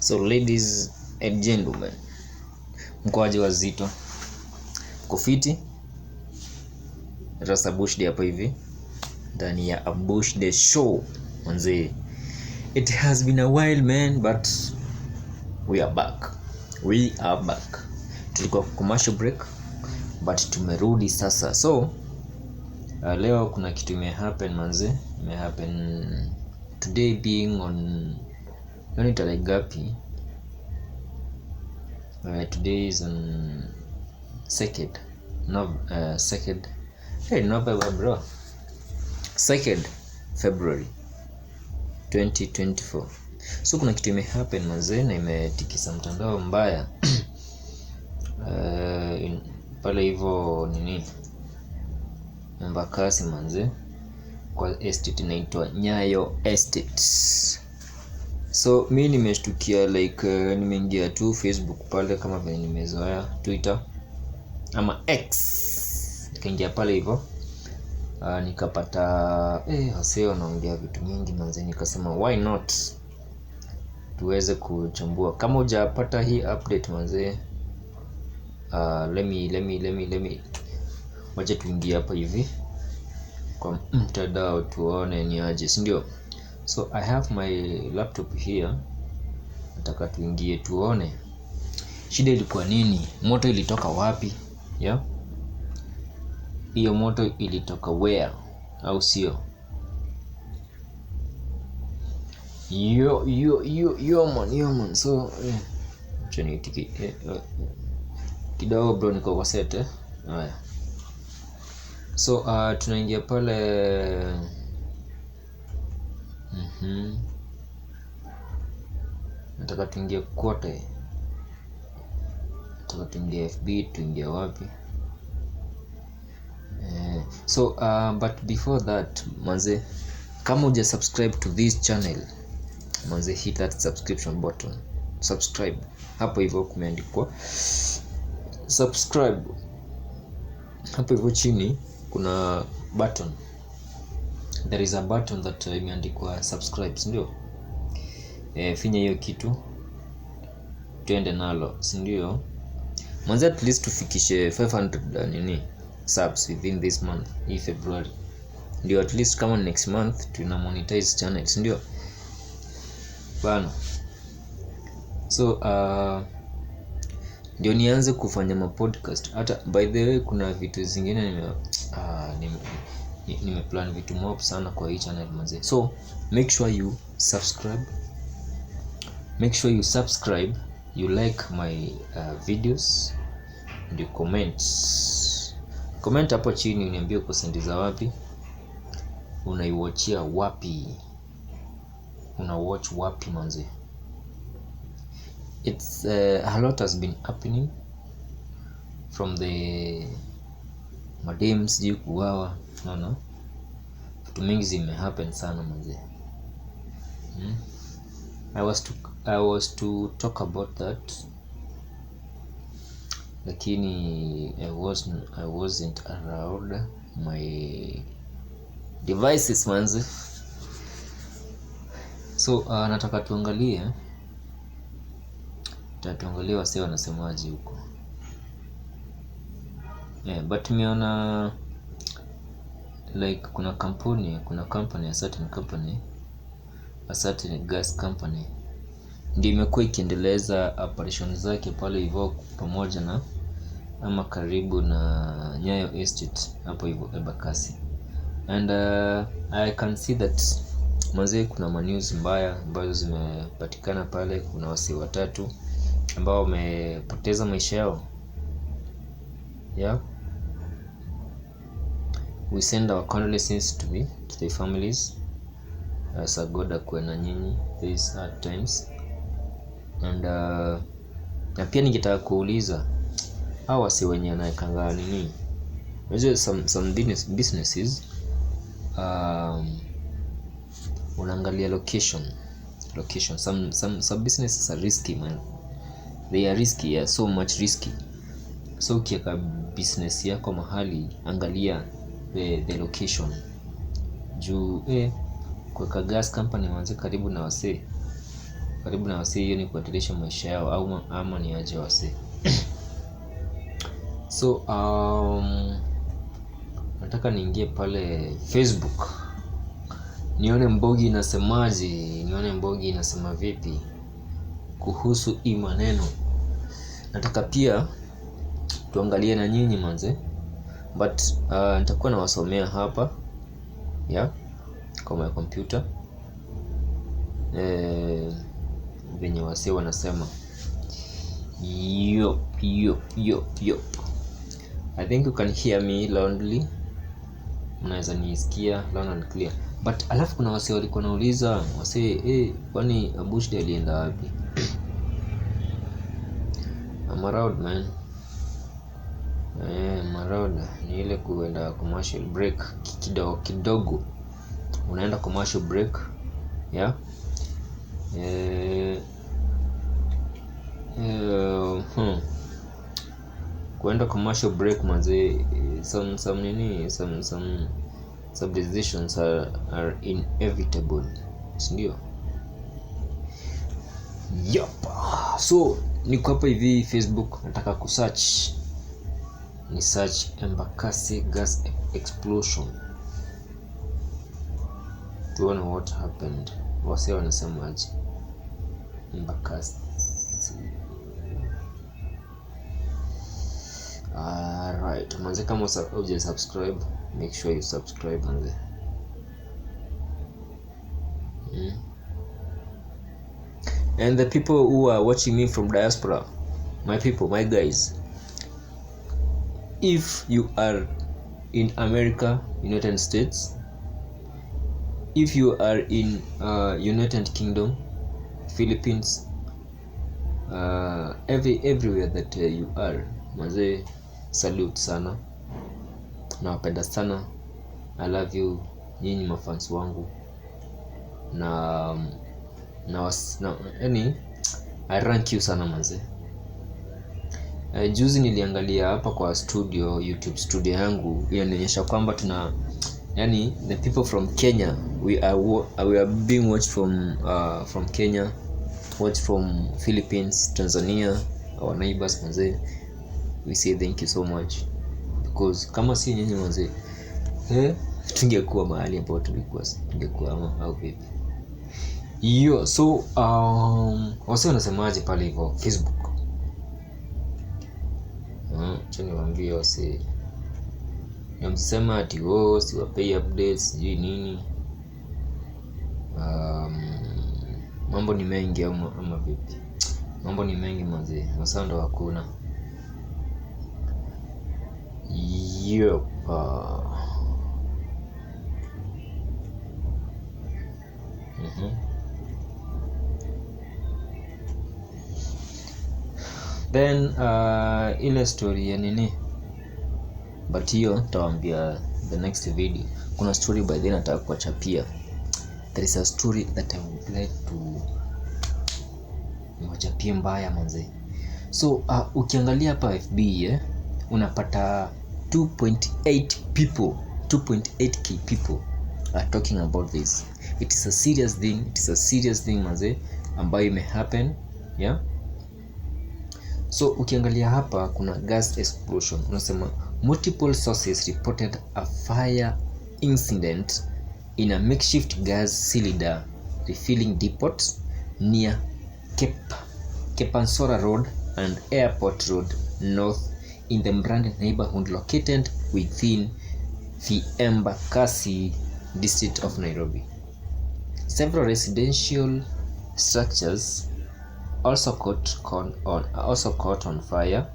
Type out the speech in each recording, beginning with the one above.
So ladies and gentlemen, mkoaje wazito? Kufiti? Rasta Bush Day hapa hivi ndani ya A Bush Day Show. Manze, it has been a while man, but we are back. Tulikuwa commercial break but tumerudi sasa. So leo kuna kitu imehappen manze. Imehappen today being on tarehe gapi? Today is on 2nd November bro. 2nd February 2024. So kuna kitu imehappen manze na imetikisa mtandao mbaya. Pale hivyo nini? Embakasi manze, kwa estate inaitwa Nyayo Estate. So mimi nimeshtukia like nimeingia tu Facebook pale kama vile nimezoea Twitter ama X. Nikaingia pale hivyo nikapata wasee wanaongea vitu mingi manze, nikasema why not tuweze kuchambua. Kama hujapata hii update manze, let me wacha tuingie hapa hivi kwa mtandao tuone ni aje, si ndio? So I have my laptop here, nataka tuingie tuone shida ilikuwa nini, moto ilitoka wapi, hiyo moto ilitoka where, au sio? Yo man. So cheni tiki kidogo bro, niko kwa set haya. So tunaingia pale nataka tuingie kote, nataka tuingie FB, tuingie wapi? So but before that manze, kama uja subscribe to this channel manze, hit that subscription button, subscribe hapo hivyo kumeandikwa subscribe. Hapo hivyo chini kuna button, there is a button that imeandikwa subscribe, ndio? Finya hiyo kitu tuende nalo, si ndio? Manze, at least tufikishe 500 nini subs within this month, hii February, ndio at least kama next month tuna monetize channel, si ndio bana? So ndio nianze kufanya ma podcast. Hata by the way kuna vitu zingine nimeplan vitu mob sana kwa hii channel manze. So make sure you subscribe, you like my videos, and comment hapo chini uniambie uko sendiza wapi, unaiwatchia wapi, una watch wapi manze. It's a lot has been happening from the madams juu kuwawa, no vitu mingi zimehappen sana manze. I was to talk about that, lakini I wasn't around my devices manze. So nataka tuangalie wasee wanasemaje huko. But nimeona like kuna company, a certain gas company ndio imekuwa ikiendeleza operation zake pale hivyo pamoja na ama karibu na Nyayo Estate hapo hivyo Embakasi. And I can see that manze, kuna news mbaya ambazo zimepatikana pale. Kuna wasee watatu ambao wamepoteza maisha yao. We send our condolences to the families. As a God akuwe na nyinyi these hard times. And na pia ningetaka kuuliza hao wasi wenye anaekanga nini, unajua some businesses unaangalia location. Some businesses are risky man, they are risky, so much risky. So ukiweka business yako mahali, angalia the location juu kuweka gas company manze karibu na wasee karibu na wasee, hiyo ni kuhatarisha maisha yao ama ni aje wasee. So nataka niingie pale Facebook nione Mbogi inasemaje, nione Mbogi inasema vipi kuhusu hii maneno. Nataka pia tuangalie na nyinyi manze, but nitakuwa nawasomea hapa kwa my computer venye wasee wanasema. Yup. I think you can hear me loudly. Unaweza nisikia loud and clear. But alafu kuna wasee walikuwa nauliza wasee, kwani Abushde alienda wapi? I'm around man. I'm around. Ni ile kuenda commercial break kidogo. Unaenda commercial break. Kuenda commercial break manze, some decisions are inevitable, sindio? So niko hapa hivi Facebook, nataka ni search Embakasi gas explosion, tuone what happened. Wase wanasemaje Embakasi. Alright, manze, kama uja subscribe, make sure you subscribe manze. And the people who are watching me from diaspora, my people, my guys, if you are in America, United States, if you are in United Kingdom, Philippines, everywhere that you are, manze, salute sana, nawapenda sana. I love you, nyinyi mafans wangu, I rank you sana manze. Juzi niliangalia hapa kwa YouTube studio yangu, inaonyesha kwamba the people from Kenya, we are being watched from Kenya, watched from Philippines, Tanzania, our neighbors manze. We say thank you so much, because kama si nyinyi manze, tungekuwa mahali ambapo tungekuwa au vipi? So wase wanasemaje pale hivyo Facebook? Acha niwaambie wase. Yamsema ati siwapei updates sijui nini. Mambo ni mengi ama vipi? Mambo ni mengi manze, masaa ndo hakuna. Then ile story ya nini, but hiyo nitawaambia the next video. Kuna story by then nataka kuachapia. There is a story that I would like to niwachapie mbaya manze. So ukiangalia hapa FB unapata 2.8k people are talking about this. It is a serious thing manze, ambayo imehappen. So ukiangalia hapa kuna gas explosion, unasema multiple sources reported a fire incident in a makeshift gas cylinder refilling depot near Kepansora Road and Airport Road North in the Mbrande neighborhood located within the Embakasi district of Nairobi. Several residential structures also caught on fire.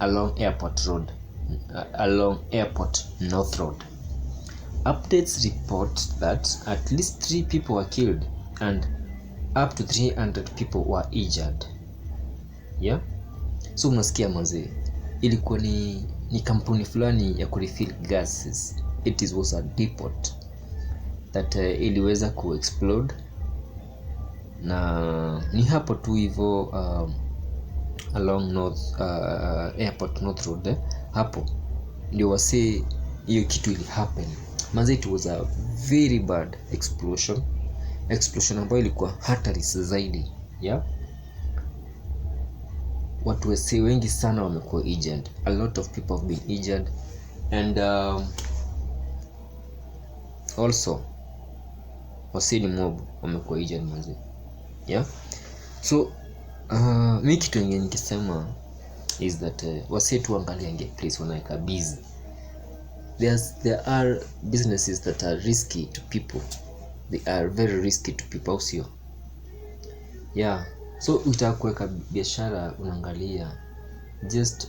Along Airport North Road. Updates report that at least 3 people were killed and up to 300 people were injured. So unasikia manze, ilikuwa ni kampuni fulani ya kurefill gases. It was a depot that iliweza kuexplode, na ni hapo tu hivyo along Airport North Road hapo. ndio wase hiyo kitu ili happen manze. It was a very bad explosion ambayo ilikuwa hatari zaidi. Yeah, watu wase wengi sana wamekuwa injured, a lot of people have been injured and also wase ni mob wamekuwa injured manze. Yeah, so mi kitu yenye nikisema is that wase tu angaliange place wanaweka busy. There are businesses that are risky to people, they are very risky to people, sio? Yeah, so utaka kuweka biashara unaangalia just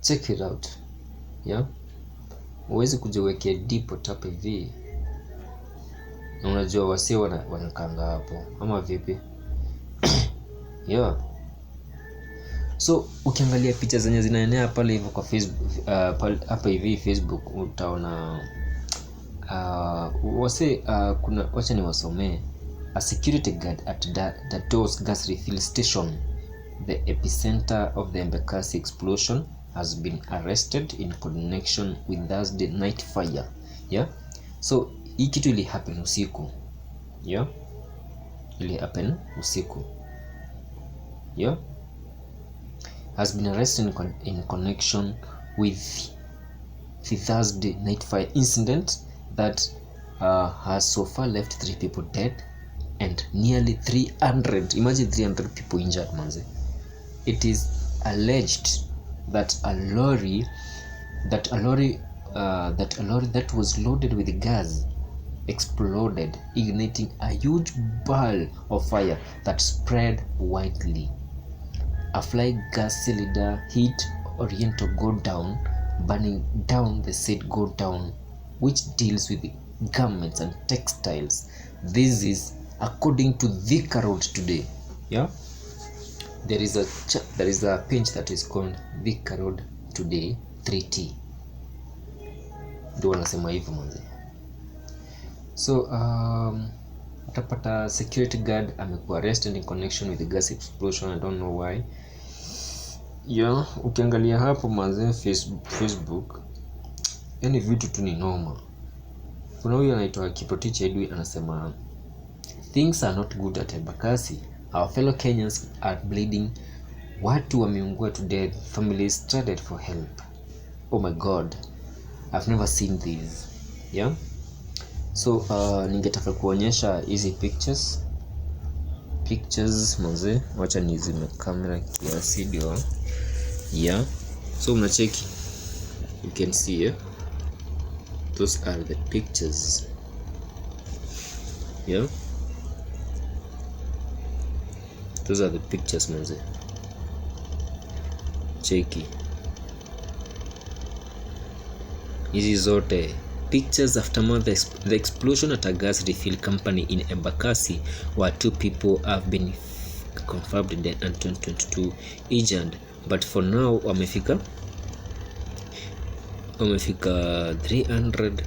check it out. Yeah, uwezi kujiwekea depot hapa hivi na unajua wase wanakanga hapo ama vipi? Yeah, so ukiangalia picha zenye zinaenea pale hivyo kwa Facebook, hapa hivi Facebook utaona wase kuna, wacha ni wasomee. A security guard at the Dos gas refill station, the epicenter of the Embakasi explosion, has been arrested in connection with Thursday night fire. Yeah, so hii kitu ili happen usiku. Yeah, ili happen usiku. Yeah, has been arrested in connection with the Thursday night fire incident that has so far left 3 people dead and nearly 300, imagine 300 people injured manze. It is alleged that a lorry that was loaded with gas exploded, igniting a huge ball of fire that spread widely. A fly gas cylinder hit Oriental Go Down, burning down the said Go Down, which deals with garments and textiles. This is according to Thika Road today. Yeah, there is a page that is called Thika Road Today 3T, ndio wanasema hivyo manze. So utapata security guard amekuwa arrested in connection with the gas explosion. I don't know why. Yeah, ukiangalia hapo manze Facebook yani vitu tu ni noma. Kuna huyu anaitwa Kiprotich Edwi anasema things are not good at Embakasi. Our fellow Kenyans are bleeding. Watu wameungua to death. Families stranded for help. Oh my god, I've never seen this. Yeah, so ningetaka kuonyesha hizi pictures manze, wacha nizime kamera kiasi ndio. Yeah, so mnacheki, you can see here, those are the pictures. Yeah, those are the pictures manze, cheki hizi zote pictures aftermath the explosion at a gas refill company in Embakasi, where 2 people have been confirmed dead and 22 injured, but for now wamefika 300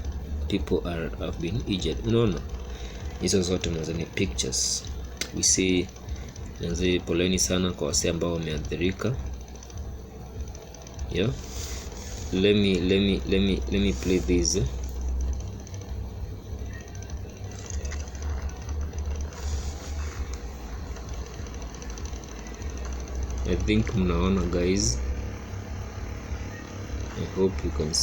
people have been injured. Unaona hizo zote manze ni pictures. We see manze, poleni sana kwa wase ambao wameathirika. Yeah, let me play this. I think mnaona guys, I hope you can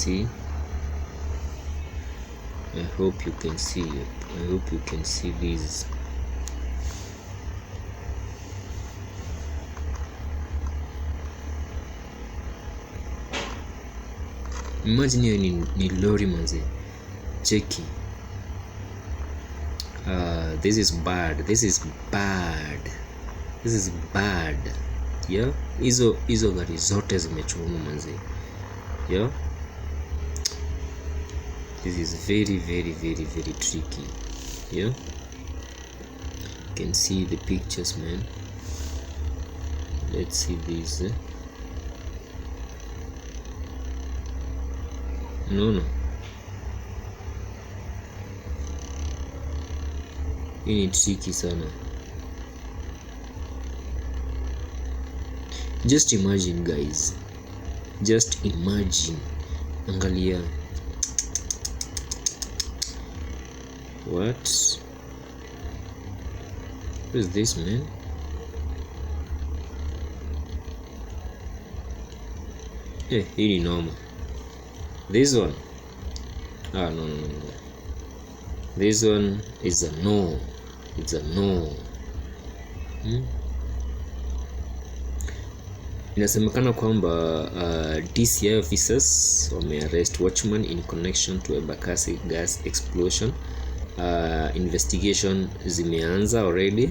see this. Imagine hiyo ni lorry manze, cheki. This is bad. Yeah, hizo gari zote zimechoma manze. Yeah, this is very tricky. Yeah, you can see the pictures man. Let's see this. No, hii ni tricky sana. Just imagine guys, Just imagine, angalia. What is this, man? Hii ni noma. This one, no. This one is a no. It's a no. Inasemekana kwamba DCI officers wamearrest watchman in connection to Embakasi gas explosion. Investigation zimeanza already.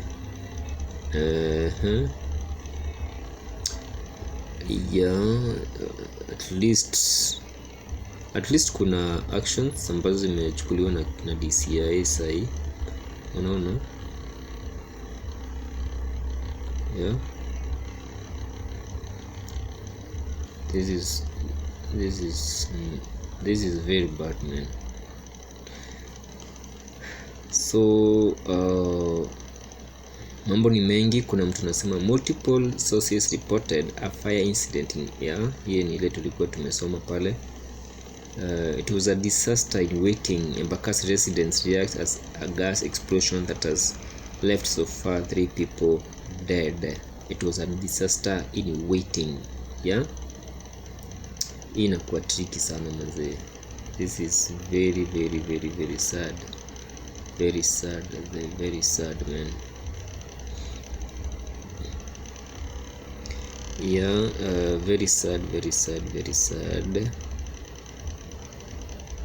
Yeah, at least kuna actions ambazo zimechukuliwa na DCI sahi, unaona. Yeah, this is very bad, man. So mambo ni mengi. Kuna mtu anasema multiple sources reported a fire incident in hiyo ni ile tulikuwa tumesoma pale. It was a disaster in waiting. Embakasi residents react as a gas explosion that has left so far 3 people dead. It was a disaster in waiting. Yeah, hii inakuwa tricky sana manze. This is very sad. Very sad, man. Yeah, very sad.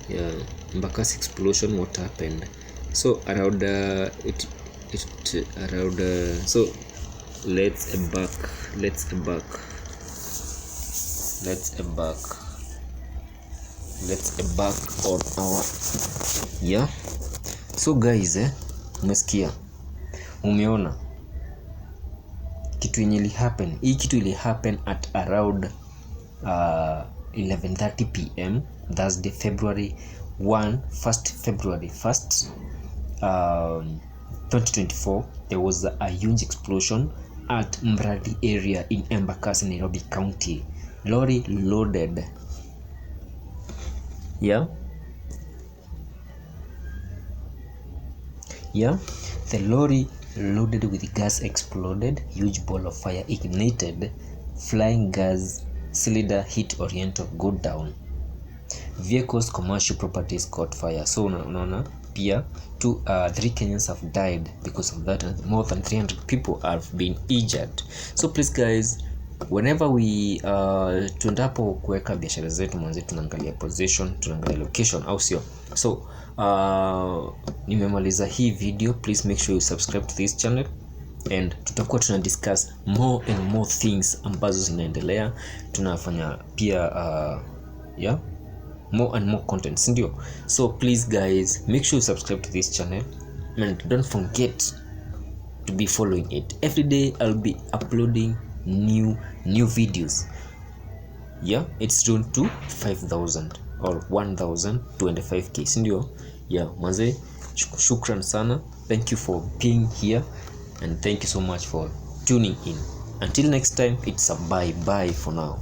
Yeah, Embakasi explosion, what happened? So around so let's embark on our so guys, umesikia, umeona kitu yenye ili happen. Hii kitu ili happen at around 11:30 PM Thursday, February 1st, 2024. There was a huge explosion at Mradi area in Embakasi, Nairobi County. Lorry loaded. The lorry loaded with gas exploded. Huge ball of fire ignited. Flying gas cylinder hit Oriental, go down. Vehicles, commercial properties caught fire. So unaona pia 3 Kenyans have died because of that, and more than 300 people have been injured. So please guys, whenever we tuendapo kuweka biashara zetu mwanzo tunaangalia position, tunaangalia location, au sio? So nimemaliza hii video. Please make sure you subscribe to this channel, and tutakuwa tuna discuss more and more things ambazo zinaendelea. Tunafanya pia more and more content, ndio. So please guys, make sure you subscribe to this channel, and don't forget to be following it. Every day I'll be uploading new videos. It's soon to 5,000 or 1,025k, ndio. Manze, shukran sana. Thank you for being here, and thank you so much for tuning in. Until next time, it's a bye for now.